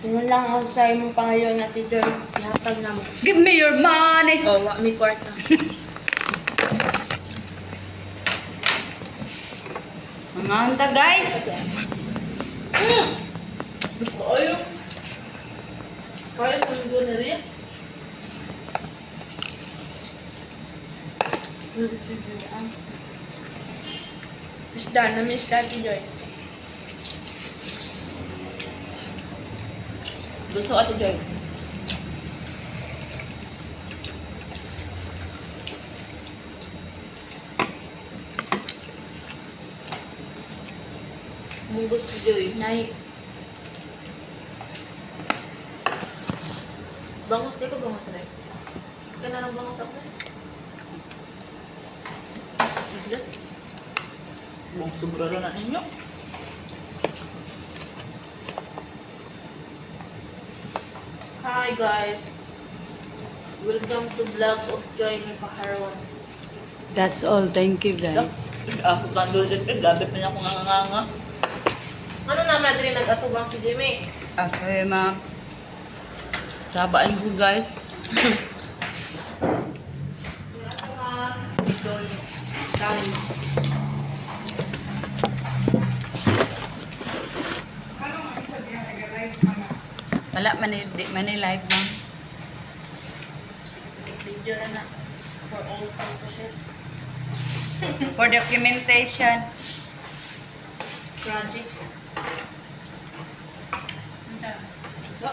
Yun lang ako sa imong pangayon na Joy. Ihatag na mo. Give me your money! Oh, wa mi kwarta. Mamanta guys! Gusto kayo. Kaya kung doon na rin. Isda, na-miss Tati Joy. Gusto Ate Joy. Munggot si Joy. Nay. Bangus, di ko bangus rin. Ka na lang bangus ako. Isda. Buong sobraro na ninyo. Hi guys. Welcome to vlog of Joy ni Paharon. That's all. Thank you guys. Ako kandol din, gabi pa niya akong nganganga. Ano naman rin nag-atubang si Jimmy? Okay, ma'am. Sabaan ko guys. Joy. Kain. Wala, mani-live ma'am. Video na na. For all purposes. For documentation. Project. So,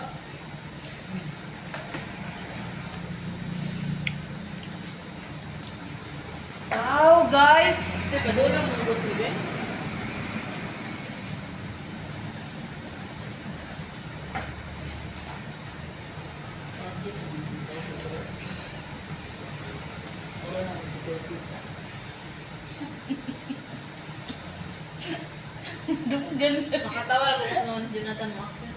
Wow, guys! kasi pa doon ang munggot ni Joy. Dugan. Nakatawa ko kung noon Jonathan Maxwell.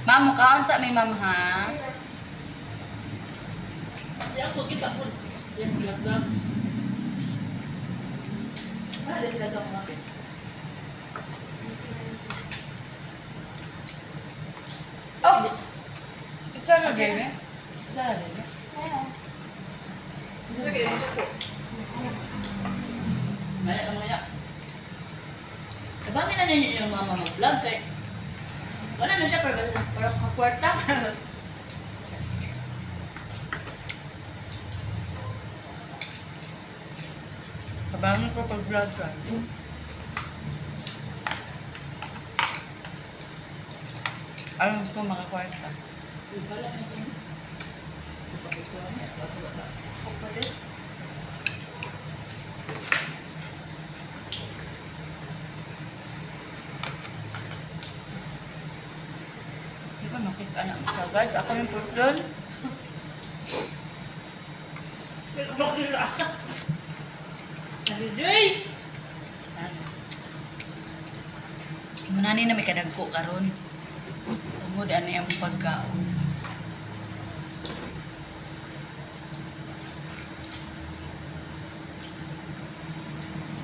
Ma'am, mukhaan sa may ma'am ha? Yan ko kita po. Yan vlog lang. Ah, din ka daw makit. Oh! Isa na din eh. Isa na din eh. Hindi ba kayo siya po? Maya. Abangin na ninyo yung mama mag-vlog kay wala na siya para kakwarta. Kabangan ko pag-vlog ka. Ayaw ko makakwarta. Wala na ito. Ipakikuha niya. Kaso wala. Ako pa din. Di ba makita na ang sagad? Ako yung putol. Bakila. Sabi, Joy! Ngunani na may kadagko karon. Tungod ano yung pagkaon.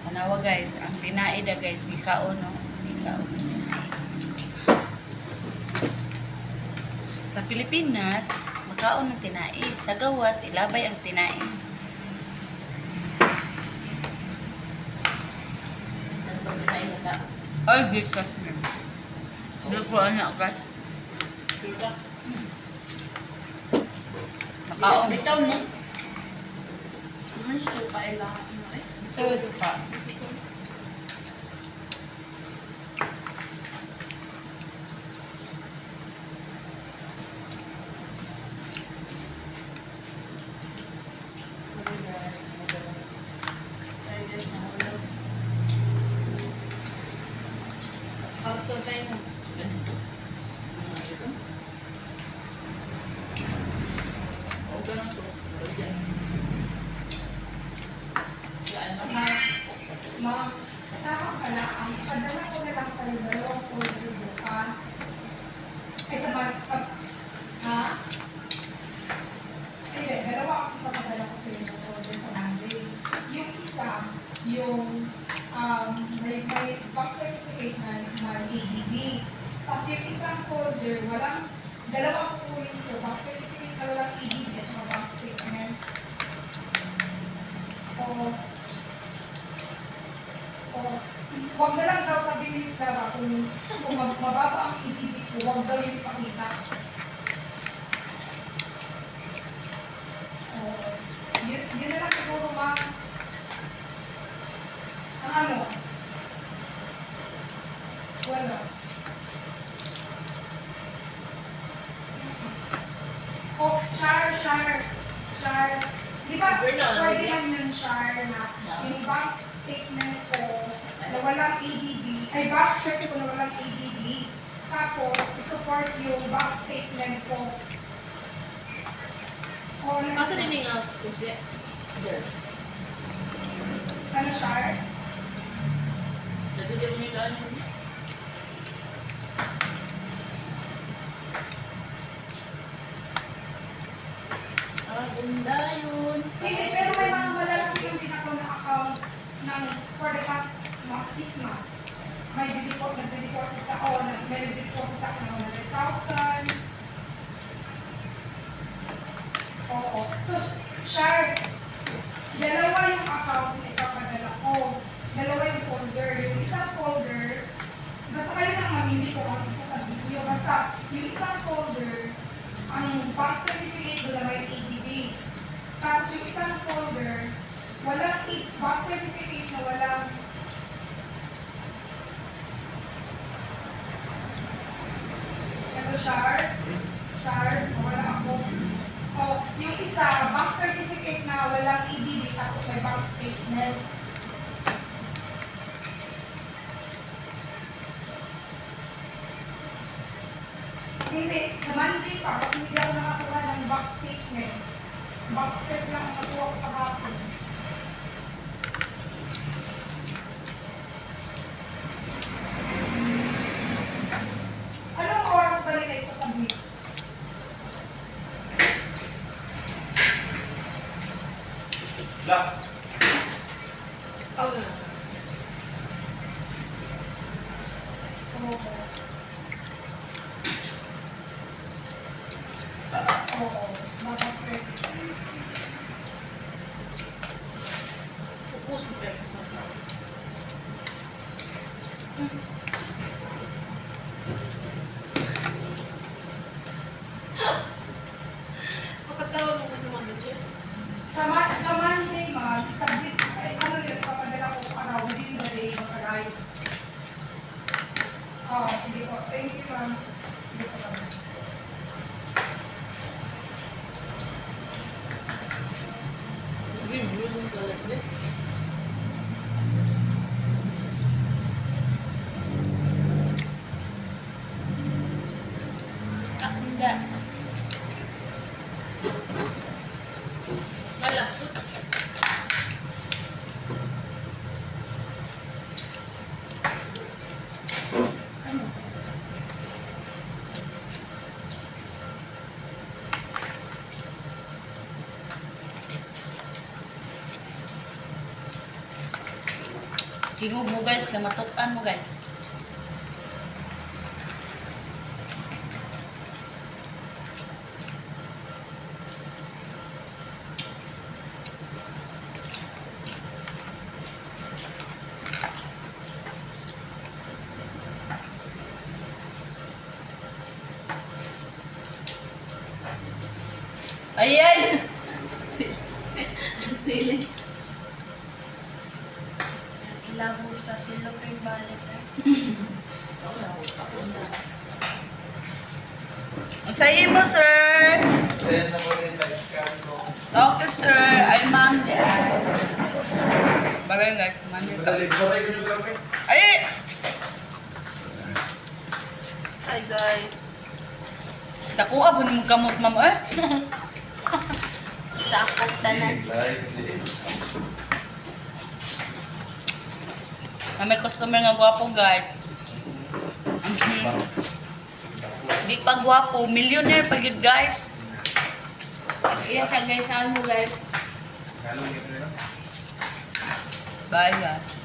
Tanawa guys, ang tinaida guys, gikaon no. Gikaon. Sa Pilipinas, makaon ng tinai. Sa gawas, ilabay ang tinai. Ano ba tayo na? All Jesus name. Hindi po anak guys. Diba? Makaon. Bitaw no? Ano siya pa ay lahat mo eh? Ito pa. Auto tayo mo. Ganito. Ito. O ganun to. O dyan. Yan. Ma'am, tama pala, ang padala ko na lang sa'yo dalawang folder bukas. Ay, ha? Hindi, dalawa ang papadala ko sa'yo ng folder sa Monday. Yung isa, yung may birth certificate na may ADB. Tapos yung isang folder, dalawang kukunin ko, bank certificate na walang ADB at saka bank statement. Huwag na lang daw sabi ni Miss Dara kung mababa ang ADB ko, huwag daw yung ipakita. Yun na lang siguro, ma'am. Ang ano? Wala. Oh, char. Di ba, pwede man yun, char, na yung bank statement ko na walang ADB, ay bank cert ko na walang ADB, tapos isupport yung bank statement ko. O, Kasi rin yung there. ano, char? Dati din mo yung gano'n niya. Ganda yun. Hindi, pero may mga malalaki yung tinakaw na account ng for the past 6 months. May nagde-deposit sa ako, may nagde-deposit sa akin ng 100,000. Oo. So, Shar, dalawa yung account na ipapadala ko. Dalawa yung folder. Yung isang folder, basta kayo nang mamili ko ang isa sa video. Basta yung isang folder, ang bank certificate doon na may ADB. Tapos yung isang folder, walang bank certificate na walang ito, Char, wala ako. O, yung isa, bank certificate na walang ADB, tapos may bank statement. Hindi, sa Monday pa, kasi hindi ako nakakuha ng bank statement. Bank cert lang ang nakuha ko kahapon. Anong oras ba nila isasabit? Lah. Okay. Oo, mapapwede. Pupus ko pwede sa tao. Makatawa mo kung naman dito. Sa Monday, ma'am, isabit, ay ano yun, papadala ko within the day, mag-arrive. Sige po. Thank you, ma'am. Sige po, ma'am. Review yung talaga. Kakunda. Malapot. Ano? Tingog mo guys, kamatukan mo guys. Ayan! Sili. Ilabo sa silog yung balik. Ang sayo mo, sir! Ayan na mo rin na-scan ko. Okay, sir. Ay, ma'am. Bagay guys, mandi ka. Madali, baray ko yung gamit. Ay! Hi guys. Takuha po ni mong kamot, ma'am. Eh? Sakot tanan. Live. May customer nga gwapo, guys. Di pa gwapo. Millionaire pa yun, guys. Iya sa guys, saan mo guys? Halong ito na. Bye, guys.